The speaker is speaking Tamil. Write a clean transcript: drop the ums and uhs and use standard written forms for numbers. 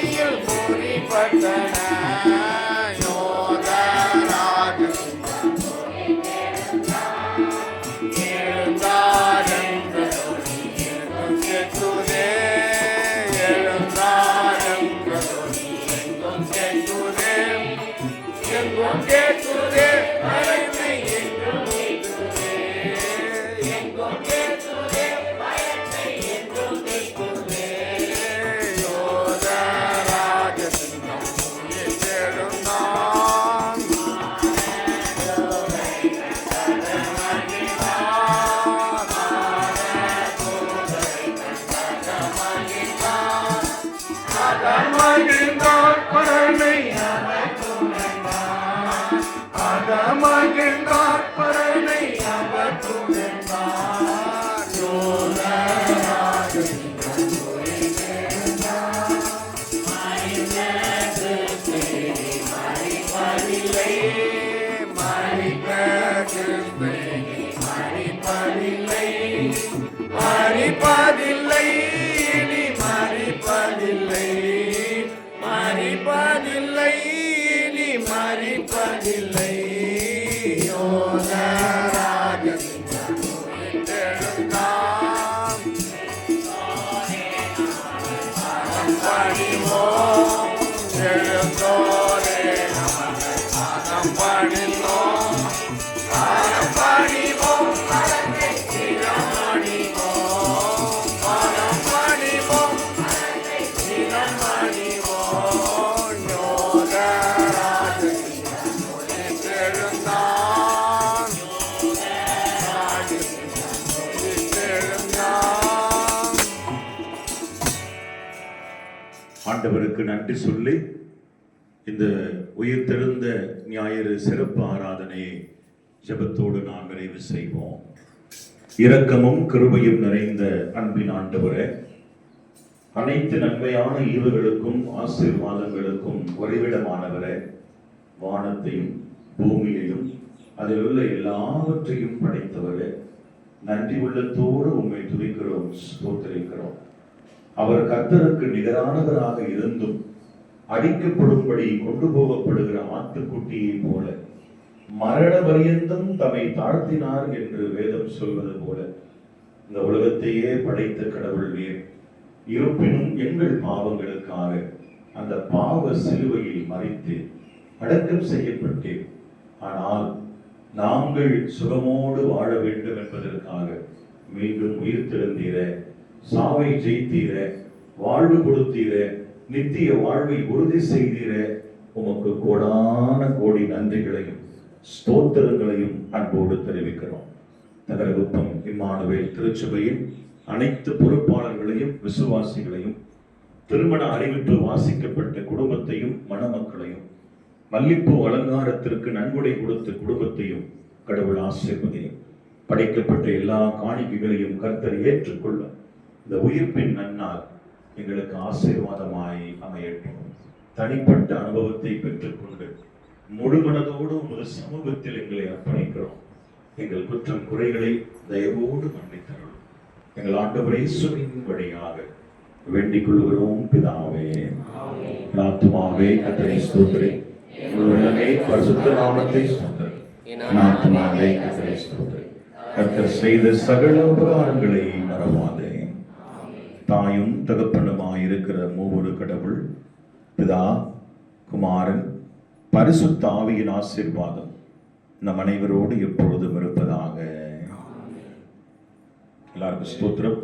கையில் பூரி பட்டன யோதராஜ எழுந்தார் என்ற துணி எங்கும் கேட்குதே எழுந்தார் என்ற துணி எங்கும் கேட்குதே எங்கும் கேட்குதே மகிமை எங்கும் கேட்குதே எங்கும் கேட்குதே மகிமை எங்கும் கேட்குதே யோதராஜ சிங்கம் உயிர் தேடுந்தான் மகிழ்ந்தார் பரமை மகிழ்ந்தார் பரமை அவர் துணைந்தார் யோதராஜ சிங்கம் உயிர் தேடுந்தான் மறிப்பதில்லை மறிப்பதில்லை மறிப்பதில்லை இனி மறிப்பதில்லை மறிப்பதில்லை இனி மறிப்பதில்லை யோதராஜ சிங்கம் உயிர் தேடுந்தான் பணிவோம் எழுந்தோரே நமது பாதம் பணிவோம் பாதம் பணிவோம் பரத்தை சிரம் அணிவோம் பாதம் பணிவோம் பரத்தை சிரம் அணிவோம் யோதராஜ சிங்கம் உயிர் தேடுந்தான் யோதராஜ சிங்கம் உயிர் தேடுந்தான். ஆண்டவருக்கு நன்றி சொல்லி இந்த உயிர்த்தெழுந்த ஞாயிறு சிறப்பு ஆராதனையை ஜெபத்தோடு நாம் நிறைவு செய்வோம். இரக்கமும் கிருபையும் நிறைந்த அன்பின் ஆண்டவரே, அனைத்து நன்மையான ஈவுகளுக்கும் ஆசீர்வாதங்களுக்கும் உறைவிடமானவரே, வானத்தையும் பூமியையும் அதில் உள்ள எல்லாவற்றையும் படைத்தவரே, நன்றி உள்ளத்தோடு உம்மை துதிக்கிறோம், ஸ்தோத்திரிக்கிறோம். அவர் கர்த்தருக்கு நிகரானவராக இருந்தும் அடிக்கப்படும்படி கொண்டு போகப்படுகிற ஆட்டுக்குட்டியை போல மரண பரியந்தம் தம்மை தாழ்த்தினார் என்று வேதம் சொல்வது போல இந்த உலகத்தையே படைத்த கடவுள் நீர். இருப்பினும் எங்கள் பாவங்களுக்காக அந்த பாவ சிலுவையில் மறித்து அடக்கம் செய்யப்பட்டேன். ஆனால் நாங்கள் சுகமோடு வாழ வேண்டும் என்பதற்காக மீண்டும் உயிர்த்தெழுந்தீர, சாவை ஜெயித்தீர, வாழ்வு கொடுத்தீர, நித்திய வாழ்வை உறுதி செய்தீர. உமக்கு கோடான கோடி நன்றிகளையும் ஸ்தோத்திரங்களையும் அன்போடு தெரிவிக்கிறோம். நகரகுப்பம் இம்மானுவேல் திருச்சபையின் அனைத்து பொறுப்பாளர்களையும் விசுவாசிகளையும், திருமண அறிவிப்பு வாசிக்கப்பட்ட குடும்பத்தையும் மணமக்களையும், மல்லிப்பூ அலங்காரத்திற்கு நன்கொடை கொடுத்த குடும்பத்தையும் கடவுள் ஆசீர்வதியும். படைக்கப்பட்ட எல்லா காணிக்கைகளையும் கர்த்தர் ஏற்றுக்கொள்ள இந்த உயிர்ப்பின் நன்னால் எங்களுக்கு ஆசீர்வாதமாய் அமையட்டும். தனிப்பட்ட அனுபவத்தை பெற்றுக்கொண்டு முழுமனதோடு ஒரு சமூகத்தில் எங்களை அர்ப்பணிக்கிறோம். எங்கள் குற்றம் குறைகளை தயவோடு மன்னித்தருளும். எங்கள் ஆண்டவரே இயேசுவின் வழியாக வேண்டிக் கொள்கிறோம் பிதாவே. ஆத்துமாவே கர்த்தரை ஸ்தோத்திரி, உள்ளமே பரிசுத்த நாமத்தை ஸ்தோத்திரி. ஆத்துமாவே கர்த்தரை ஸ்தோத்திரி. கர்த்தர் செய்த சகல உபகாரங்களை மறவாதே. தாயும் தகப்பனுமாயிருக்கிற மூவொரு கடவுள் பிதா, குமாரன், பரிசுத்த ஆவியின் ஆசீர்வாதம் நம் அனைவரோடு எப்பொழுதும் இருப்பதாக. எல்லாருக்கும் ஸ்தோத்திரம்.